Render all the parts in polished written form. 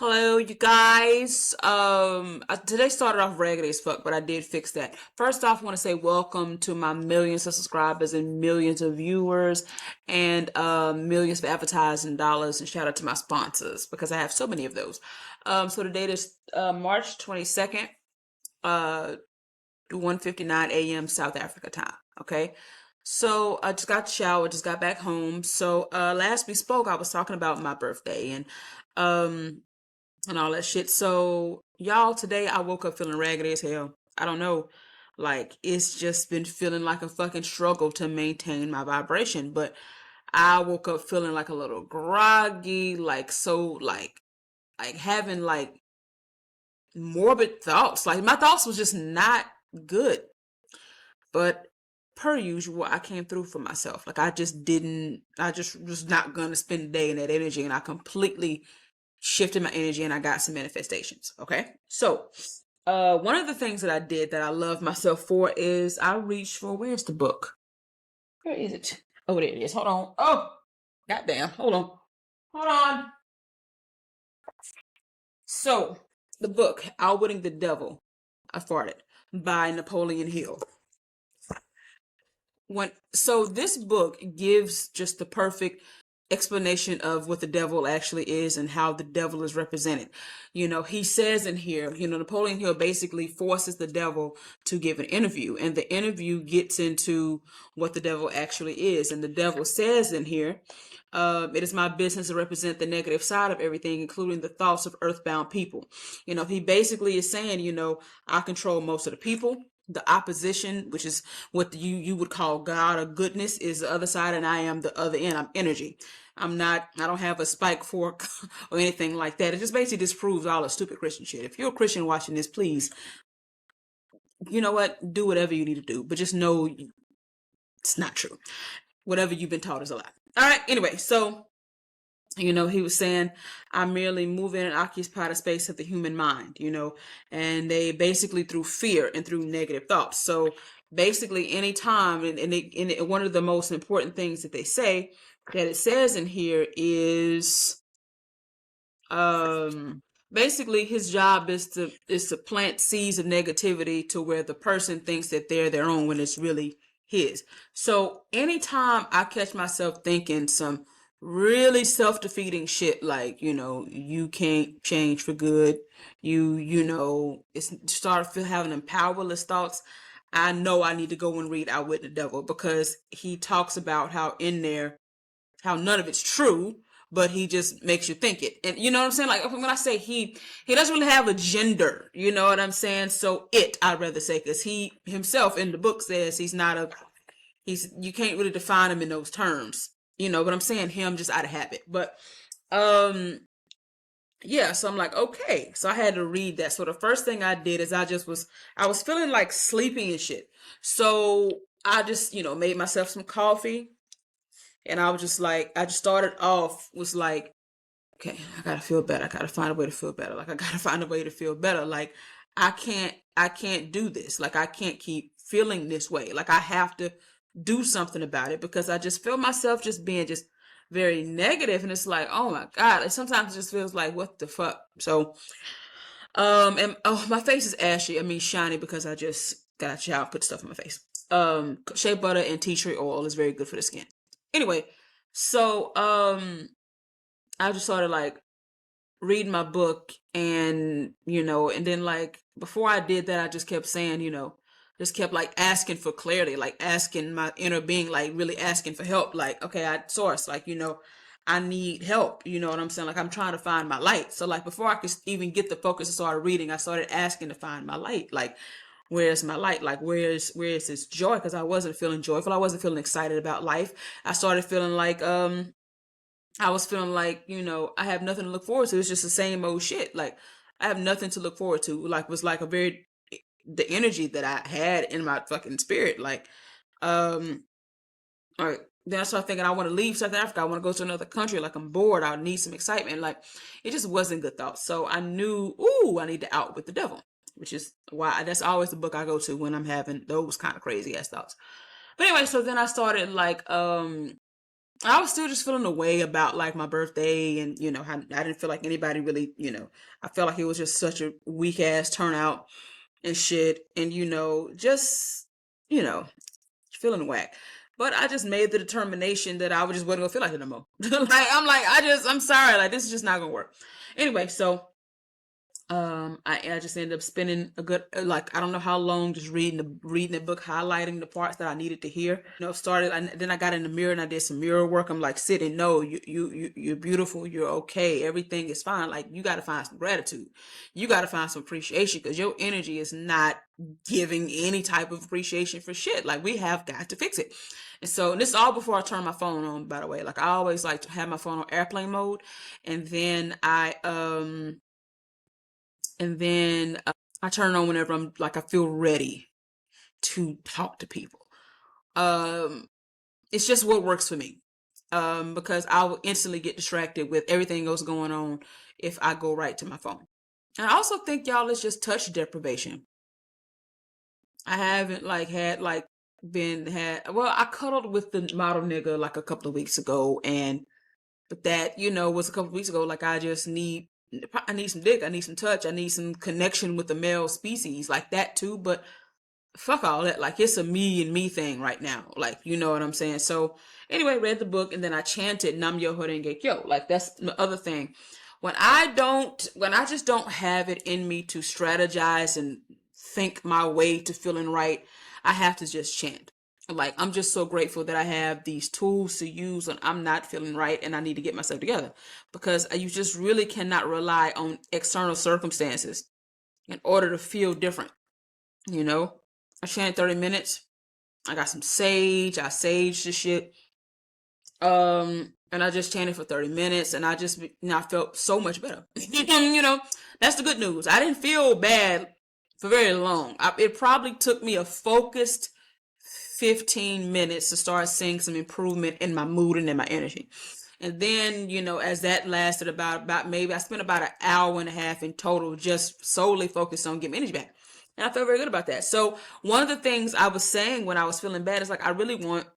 Hello, you guys. Today started off raggedy as fuck, but I did fix that. First off, I want to say welcome to my millions of subscribers and millions of viewers and millions of advertising dollars, and shout out to my sponsors because I have so many of those. So the date is March 22nd, 1:59 a.m. South Africa time. Okay. So I just got showered, just got back home. So last we spoke, I was talking about my birthday um and all that shit. So y'all, today I woke up feeling raggedy as hell. I don't know. Like it's just been feeling like a fucking struggle to maintain my vibration. But I woke up feeling like a little groggy, like so like having like morbid thoughts. Like my thoughts was just not good. But per usual, I came through for myself. Like I just was not gonna spend the day in that energy, and I completely shifted my energy and I got some manifestations. Okay. So one of the things that I did that I love myself for is I reached for, where's the book? Where is it? Oh, there it is. Hold on. Oh, goddamn. Hold on. Hold on. So the book, Outwitting the Devil, I farted, by Napoleon Hill. So this book gives just the perfect explanation of what the devil actually is and how the devil is represented. He says in here, Napoleon Hill basically forces the devil to give an interview, and the interview gets into what the devil actually is. And the devil says in here, it is my business to represent the negative side of everything, including the thoughts of earthbound people. He basically is saying, I control most of the people. The opposition, which is what you would call God or goodness, is the other side, and I am the other end. I'm energy. I don't have a spike fork or anything like that. It just basically disproves all the stupid Christian shit. If you're a Christian watching this, please, you know what? Do whatever you need to do, but just know it's not true. Whatever you've been taught is a lie. All right. Anyway, so he was saying, I merely move in and occupy the space of the human mind, and they basically through fear and through negative thoughts. So basically, anytime, and one of the most important things that they say that it says in here is, basically his job is to plant seeds of negativity to where the person thinks that they're their own when it's really his. So anytime I catch myself thinking some really self-defeating shit like you can't change for good, it's start having them powerless thoughts, I know I need to go and read Outwit the Devil, because he talks about how in there how none of it's true, but he just makes you think it. And you know what I'm saying? Like when I say he doesn't really have a gender, you know what I'm saying? So I'd rather say, because he himself in the book says you can't really define him in those terms, but I'm saying him just out of habit. But yeah, so I'm like, okay. So I had to read that. So the first thing I did is I was feeling like sleepy and shit. So I just, made myself some coffee, and I was just like, I just started off was like, okay, I gotta feel better. I gotta find a way to feel better. Like I gotta find a way to feel better. Like I can't do this. Like I can't keep feeling this way. Like I have to do something about it, because I just feel myself just being just very negative, and it's like, oh my God. Like sometimes it just feels like, what the fuck? So and oh, my face is ashy. I mean shiny, because I just got a shower, put stuff in my face. Shea butter and tea tree oil is very good for the skin. Anyway, so I just started like reading my book, and and then like before I did that, I just kept saying, just kept like asking for clarity, like asking my inner being, like really asking for help. Like, okay, I source, like, I need help. You know what I'm saying? Like I'm trying to find my light. So like before I could even get the focus to start reading, I started asking to find my light. Like, where's my light? Like where's this joy? Because I wasn't feeling joyful. I wasn't feeling excited about life. I started feeling like I was feeling like, I have nothing to look forward to. It's just the same old shit. Like I have nothing to look forward to. Like was like the energy that I had in my fucking spirit. Like, all right. Then I started thinking I want to leave South Africa. I want to go to another country. Like I'm bored. I need some excitement. Like it just wasn't good thoughts. So I knew, I need to Outwit the Devil, which is why that's always the book I go to when I'm having those kind of crazy ass thoughts. But anyway, so then I started like, I was still just feeling a way about like my birthday, and how I didn't feel like anybody really, I felt like it was just such a weak ass turnout and shit, and just you know feeling whack. But I just made the determination that I just wasn't gonna feel like it no more. I'm sorry, like this is just not gonna work. Anyway, so I just ended up spending a good like I don't know how long just reading the book, highlighting the parts that I needed to hear. Then I got in the mirror and I did some mirror work. I'm like, sitting, no, you're beautiful, you're okay, everything is fine. Like you got to find some gratitude, you got to find some appreciation, because your energy is not giving any type of appreciation for shit. Like we have got to fix it. And this is all before I turn my phone on, by the way. Like I always like to have my phone on airplane mode, and then I turn it on whenever I'm like I feel ready to talk to people. Um, it's just what works for me. Because I will instantly get distracted with everything else going on if I go right to my phone. And I also think, y'all, it's just touch deprivation. I haven't like had like been had well, I cuddled with the model nigga like a couple of weeks ago, and but that, was a couple of weeks ago. Like I need some dick, I need some touch, I need some connection with the male species, like that too. But fuck all that. Like it's a me and me thing right now. Like, you know what I'm saying? So anyway, read the book and then I chanted Nam Yo Horenge Kyo. Like that's the other thing. When I just don't have it in me to strategize and think my way to feeling right, I have to just chant. Like I'm just so grateful that I have these tools to use when I'm not feeling right and I need to get myself together, because you just really cannot rely on external circumstances in order to feel different. you know I chanted 30 minutes. I got some sage. I saged the shit. And I just chanted for 30 minutes, and I felt so much better. That's the good news. I didn't feel bad for very long. It probably took me a focused 15 minutes to start seeing some improvement in my mood and in my energy. And then, as that lasted about maybe I spent about an hour and a half in total just solely focused on getting energy back. And I felt very good about that. So one of the things I was saying when I was feeling bad is like, I really want,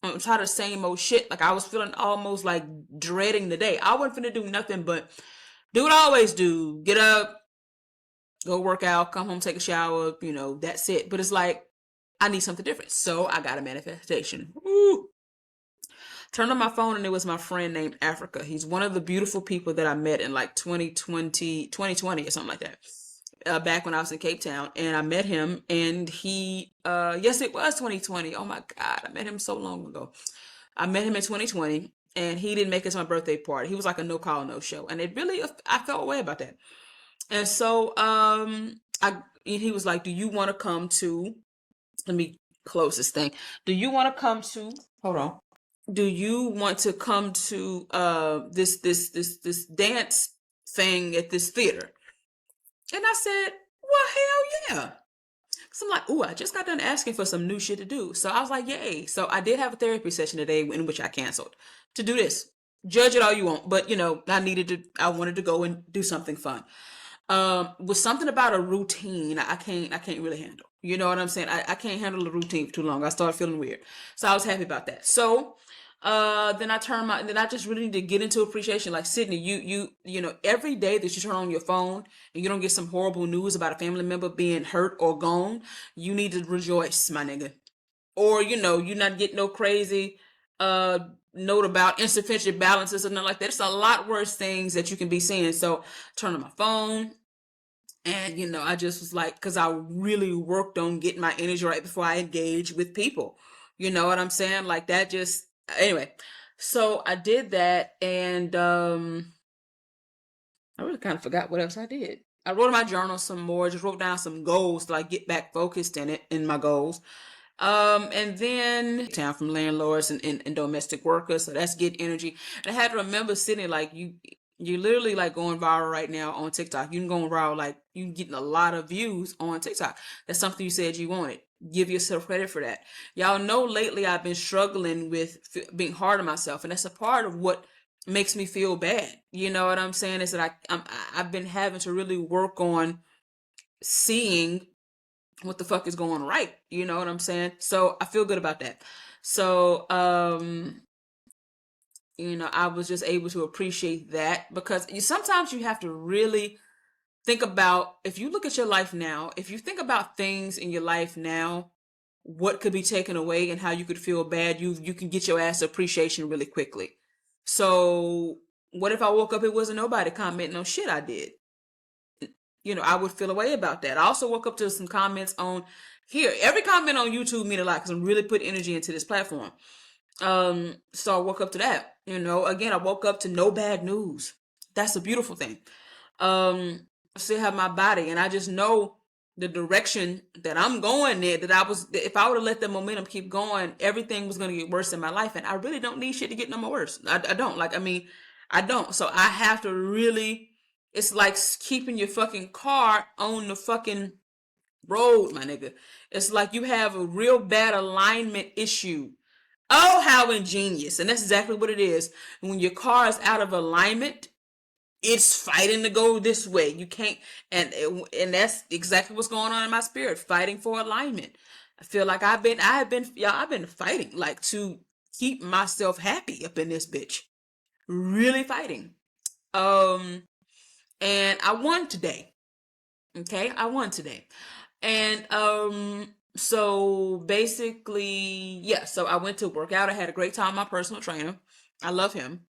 I'm tired of the same old shit. Like I was feeling almost like dreading the day. I wasn't finna do nothing but do what I always do. Get up, go work out, come home, take a shower, that's it. But it's like, I need something different. So I got a manifestation. Woo. Turned on my phone and it was my friend named Africa. He's one of the beautiful people that I met in like 2020 or something like that. Back when I was in Cape Town, and I met him, and yes, it was 2020. Oh my God, I met him so long ago. I met him in 2020, and he didn't make it to my birthday party. He was like a no call, no show, and I felt away about that. And so, he was like, "Do you want to come to?" Let me close this thing. Do you want to come to? Hold on. Do you want to come to this dance thing at this theater? And I said, well, hell yeah. So I'm like, ooh, I just got done asking for some new shit to do. So I was like, yay. So I did have a therapy session today in which I canceled to do this. Judge it all you want, but I wanted to go and do something fun. Was something about a routine I can't really handle. You know what I'm saying? I can't handle a routine for too long. I started feeling weird. So I was happy about that. So then I just really need to get into appreciation. Like Sydney, every day that you turn on your phone and you don't get some horrible news about a family member being hurt or gone, you need to rejoice, my nigga. Or, you not get no crazy note about insufficient balances or nothing like that. It's a lot worse things that you can be seeing. So turn on my phone, and I just was like, because I really worked on getting my energy right before I engage with people. You know what I'm saying? Like that just anyway. So I did that, and I really kind of forgot what else I did. I wrote in my journal some more, just wrote down some goals to like get back focused in my goals. And then town from landlords and domestic workers. So that's good energy. And I had to remember sitting like you literally like going viral right now on TikTok. You can go viral, like you getting a lot of views on TikTok. That's something you said you wanted. Give yourself credit for that. Y'all know lately I've been struggling with being hard on myself, and that's a part of what makes me feel bad. You know what I'm saying? Is that I've been having to really work on seeing what the fuck is going right. You know what I'm saying? So I feel good about that. So I was just able to appreciate that, because sometimes you have to really think about, if you look at your life now, if you think about things in your life now, what could be taken away and how you could feel bad, you can get your ass appreciation really quickly. So what if I woke up, it wasn't nobody commenting on shit I did? I would feel a way about that. I also woke up to some comments on here. Every comment on YouTube mean a lot because I'm really putting energy into this platform. So I woke up to that. Again, I woke up to no bad news. That's a beautiful thing. I still have my body, and I just know the direction that I'm going there. If I would have let the momentum keep going, everything was going to get worse in my life, and I really don't need shit to get no more worse. I don't. I don't. So I have to really. It's like keeping your fucking car on the fucking road, my nigga. It's like you have a real bad alignment issue. Oh, how ingenious. And that's exactly what it is. When your car is out of alignment, it's fighting to go this way. You can't, and that's exactly what's going on in my spirit, fighting for alignment. I feel like I've been fighting, like, to keep myself happy up in this bitch. Really fighting. And I won today. Okay, I won today. And so basically, yeah, so I went to work out. I had a great time with my personal trainer. I love him.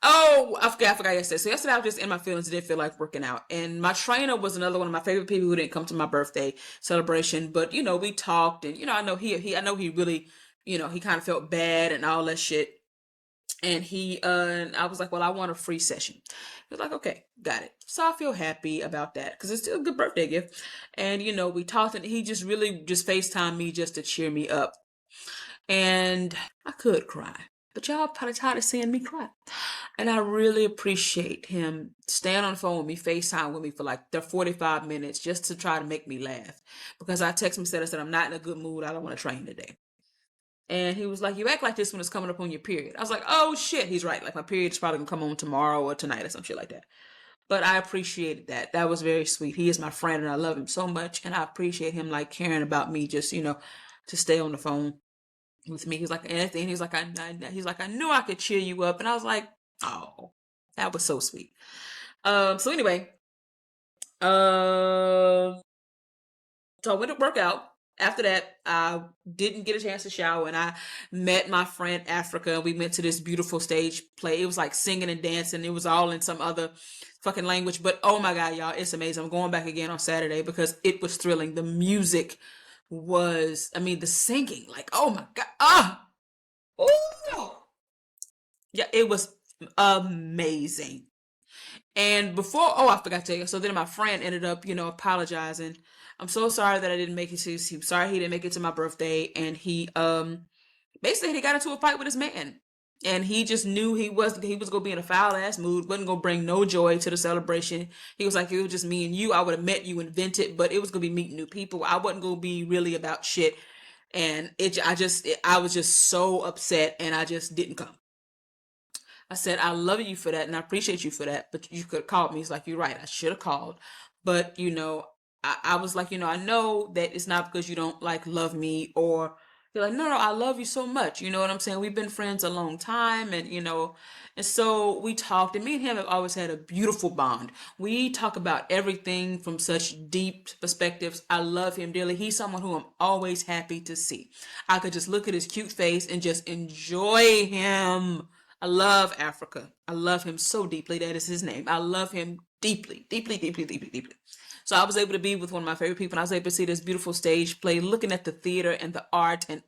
Oh, I forgot yesterday. So yesterday I was just in my feelings, didn't feel like working out. And my trainer was another one of my favorite people who didn't come to my birthday celebration. But we talked, and I know he really, he kind of felt bad and all that shit. And I was like, well, I want a free session. He was like, okay, got it. So I feel happy about that because it's still a good birthday gift. And, we talked, and he just really just FaceTimed me just to cheer me up. And I could cry, but y'all probably tired of seeing me cry. And I really appreciate him staying on the phone with me, FaceTime with me for like 45 minutes just to try to make me laugh. Because I texted him, I said, I'm not in a good mood. I don't want to train today. And he was like, you act like this when it's coming up on your period. I was like, oh shit, he's right. Like, my period's probably gonna come on tomorrow or tonight or some shit like that. But I appreciated that. That was very sweet. He is my friend and I love him so much. And I appreciate him like caring about me, just, to stay on the phone with me. He's like, Anthony, he's like, I knew I could cheer you up. And I was like, oh, that was so sweet. So anyway, so I went to work out. After that, I didn't get a chance to shower, and I met my friend Africa. We went to this beautiful stage play. It was like singing and dancing. It was all in some other fucking language, but oh my God, y'all, it's amazing. I'm going back again on Saturday because it was thrilling. The music was, the singing, like, oh my God. Oh, yeah, it was amazing. And I forgot to tell you. So then my friend ended up, apologizing. I'm so sorry that I didn't make it to. He's sorry he didn't make it to my birthday, and he basically he got into a fight with his man, and he just knew he was gonna be in a foul ass mood, wasn't gonna bring no joy to the celebration. He was like, it was just me and you. I would have met you and vented, but it was gonna be meeting new people. I wasn't gonna be really about shit, and I was just so upset, and I just didn't come. I said, I love you for that and I appreciate you for that, but you could have called me. He's like, you're right, I should have called. But, I was like, I know that it's not because you don't like love me, or you're like, no, I love you so much. You know what I'm saying? We've been friends a long time, and, and so we talked, and me and him have always had a beautiful bond. We talk about everything from such deep perspectives. I love him dearly. He's someone who I'm always happy to see. I could just look at his cute face and just enjoy him. I love Africa. I love him so deeply. That is his name. I love him deeply, deeply, deeply, deeply, deeply. So I was able to be with one of my favorite people, and I was able to see this beautiful stage play, looking at the theater and the art, and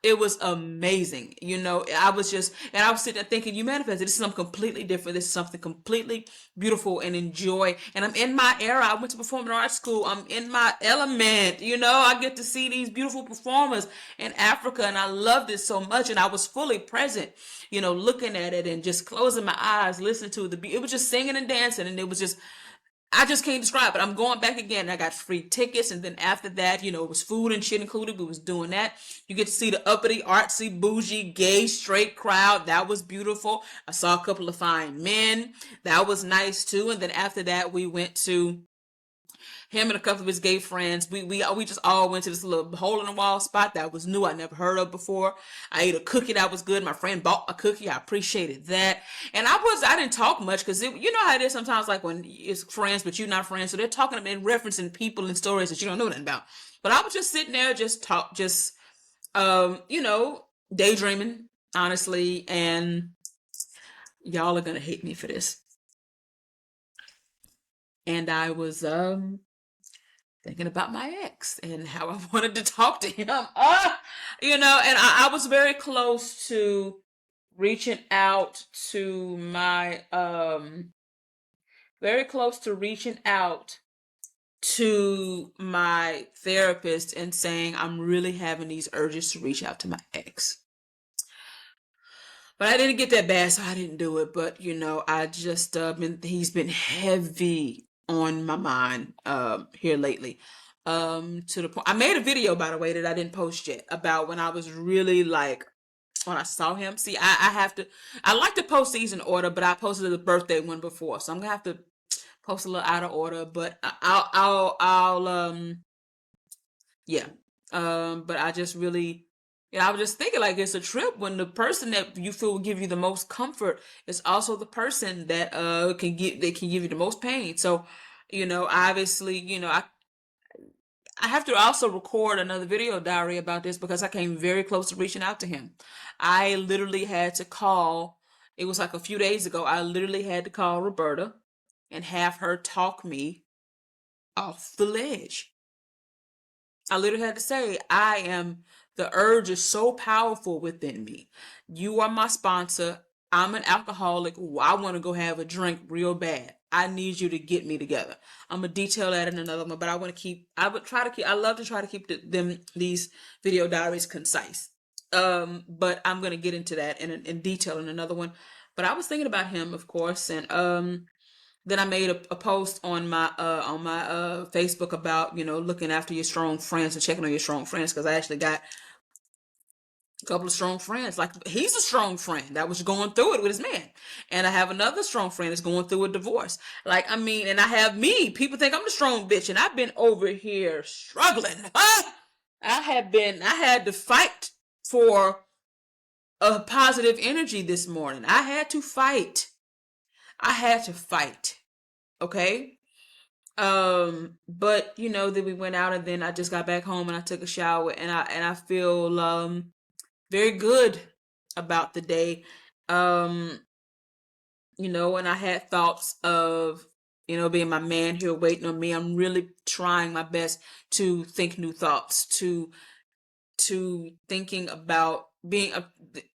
it was amazing. I was sitting there thinking, you manifested. This is something completely different. This is something completely beautiful and enjoy. And I'm in my era. I went to performing arts school. I'm in my element. I get to see these beautiful performers in Africa, and I loved it so much. And I was fully present, looking at it and just closing my eyes, listening to it was just singing and dancing, and it was just, I just can't describe it. I'm going back again. I got free tickets, and then after that, it was food and shit included. We was doing that. You get to see the uppity, artsy, bougie, gay, straight crowd. That was beautiful. I saw a couple of fine men. That was nice too. And then after that, we went to Him and a couple of his gay friends. We just all went to this little hole in the wall spot that was new. I never heard of before. I ate a cookie that was good. My friend bought a cookie. I appreciated that. And I didn't talk much because you know how it is sometimes, like when it's friends but you're not friends, so they're talking and referencing people and stories that you don't know nothing about. But I was just sitting there, you know, daydreaming, honestly, and y'all are gonna hate me for this. And I was thinking about my ex and how I wanted to talk to him. You know, and I was very close to reaching out to my very close to reaching out to my therapist and saying I'm really having these urges to reach out to my ex. But I didn't get that bad, so I didn't do it. But you know, I just he's been heavy on my mind here lately. To the point I made a video, by the way, that I didn't post yet, about when I was really like when I saw him. See, I have to I like to post these in order, but I posted the birthday one before, so I'm gonna have to post a little out of order. But I'll yeah. But I just really, I was just thinking like it's a trip when the person that you feel will give you the most comfort is also the person that they can give you the most pain. So, you know, obviously, you know, I have to also record another video diary about this because I came very close to reaching out to him. I literally had to call, it was like a few days ago, I literally had to call Roberta and have her talk me off the ledge. I literally had to say, the urge is so powerful within me. You are my sponsor. I'm an alcoholic. I want to go have a drink real bad. I need you to get me together. I'm gonna detail that in another one, but I love to try to keep these video diaries concise. But I'm gonna get into that in detail in another one. But I was thinking about him, of course, and then I made a post on my Facebook about, you know, looking after your strong friends and checking on your strong friends, because I actually got a couple of strong friends. Like, he's a strong friend that was going through it with his man, and I have another strong friend that's going through a divorce. Like, I mean, and I have me. People think I'm the strong bitch, and I've been over here struggling. I had to fight for a positive energy this morning. I had to fight. I had to fight. Okay. But you know, then we went out and then I just got back home and I took a shower and I feel very good about the day. Um, you know, and I had thoughts of, you know, being my man here waiting on me. I'm really trying my best to think new thoughts, to thinking about being a,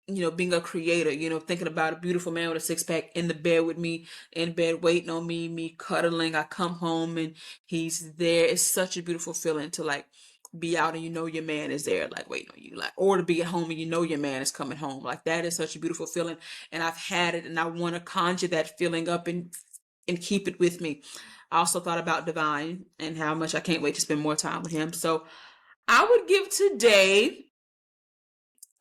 you know, being a creator, you know, thinking about a beautiful man with a six pack in the bed with me, in bed waiting on me cuddling. I come home and he's there. It's such a beautiful feeling to like be out and you know your man is there, like waiting on you, like, or to be at home and you know your man is coming home. Like, that is such a beautiful feeling, and I've had it, and I want to conjure that feeling up and keep it with me. I also thought about Divine and how much I can't wait to spend more time with him. So I would give today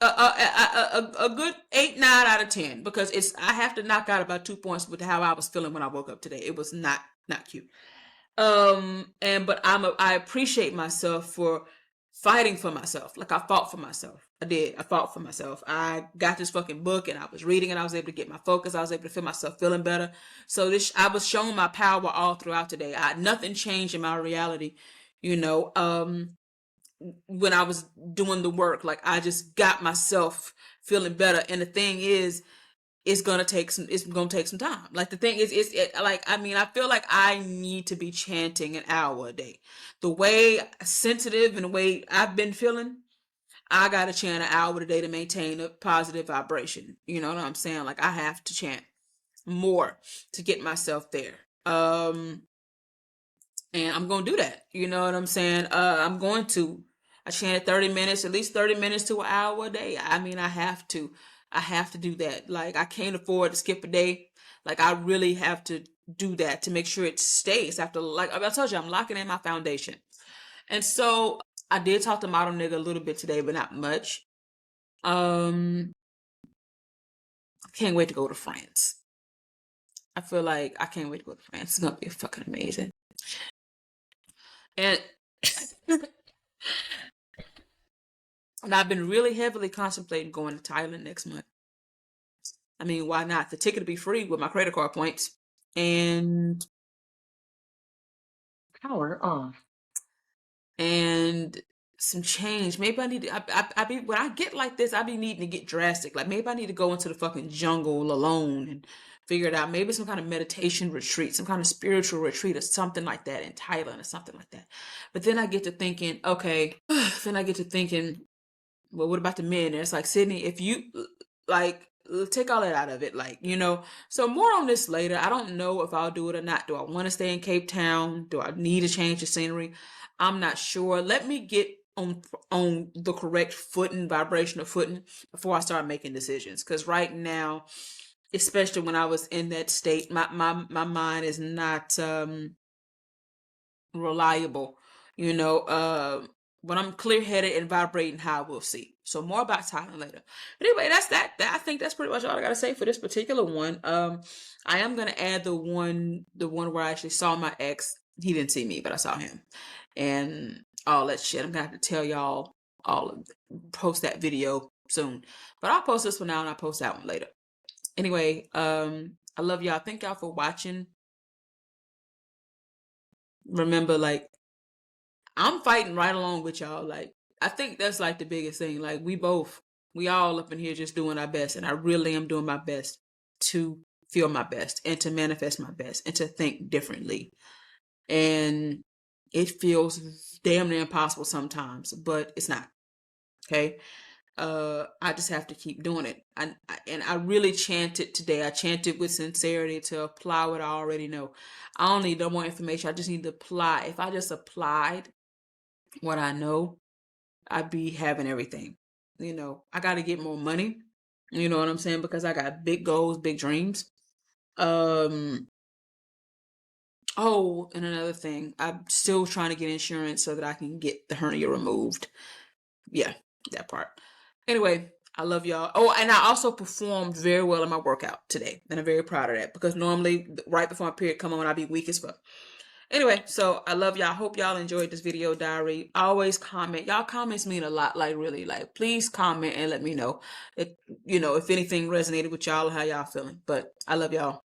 a good 8, 9 out of 10, because I have to knock out about 2 points with how I was feeling when I woke up today. It was not cute. But I appreciate myself for fighting for myself. Like, I fought for myself. I did. I fought for myself. I got this fucking book and I was reading and I was able to get my focus. I was able to feel myself feeling better. So I was showing my power all throughout today. Nothing changed in my reality, you know. When I was doing the work, like, I just got myself feeling better. And the thing is, it's gonna take some time. Like, the thing is, like, I mean, I feel like I need to be chanting an hour a day. The way sensitive and the way I've been feeling, I gotta chant an hour a day to maintain a positive vibration. You know what I'm saying? Like, I have to chant more to get myself there. And I'm gonna do that. You know what I'm saying? I chanted 30 minutes, at least 30 minutes to an hour a day. I mean, I have to. I have to do that. Like, I can't afford to skip a day. Like, I really have to do that to make sure it stays. After, like I told you, I'm locking in my foundation. And so I did talk to Model Nigga a little bit today, but not much. I can't wait to go to France. I feel like I can't wait to go to France. It's gonna be fucking amazing. And and I've been really heavily contemplating going to Thailand next month. I mean, why not? The ticket will be free with my credit card points. And power on. And some change. Maybe I need to. I be when I get like this, I be needing to get drastic. Like maybe I need to go into the fucking jungle alone and figure it out. Maybe some kind of meditation retreat, some kind of spiritual retreat, or something like that in Thailand or something like that. But then I get to thinking, okay. Then I get to thinking, well, what about the men? And it's like, Sydney, if you like take all that out of it, like, so more on this later. I don't know if I'll do it or not. Do I want to stay in Cape Town? Do I need to change the scenery? I'm not sure. Let me get on the correct footing, vibrational footing, before I start making decisions. Because right now, especially when I was in that state, my mind is not reliable. You know, when I'm clear headed and vibrating high, we'll see. So more about Thailand later. But anyway, that's that. I think that's pretty much all I gotta say for this particular one. I am gonna add the one where I actually saw my ex. He didn't see me, but I saw him, and all that shit. I'm gonna have to tell y'all post that video soon. But I'll post this one now and I'll post that one later. Anyway, I love y'all. Thank y'all for watching. Remember, like, I'm fighting right along with y'all. Like, I think that's like the biggest thing. Like, we all up in here just doing our best. And I really am doing my best to feel my best and to manifest my best and to think differently. And it feels damn near impossible sometimes, but it's not. Okay. I just have to keep doing it. And I really chanted today. I chanted with sincerity to apply what I already know. I don't need no more information. I just need to apply. If I just applied what I know, I'd be having everything. I got to get more money. You know what I'm saying? Because I got big goals, big dreams. Um, oh, and another thing, I'm still trying to get insurance so that I can get the hernia removed. Yeah, that part. Anyway, I love y'all. Oh, and I also performed very well in my workout today. And I'm very proud of that because normally right before my period come on, I'd be weak as fuck. Anyway, so I love y'all. Hope y'all enjoyed this video diary. Always comment. Y'all comments mean a lot. Like really, like please comment and let me know if anything resonated with y'all or how y'all feeling. But I love y'all.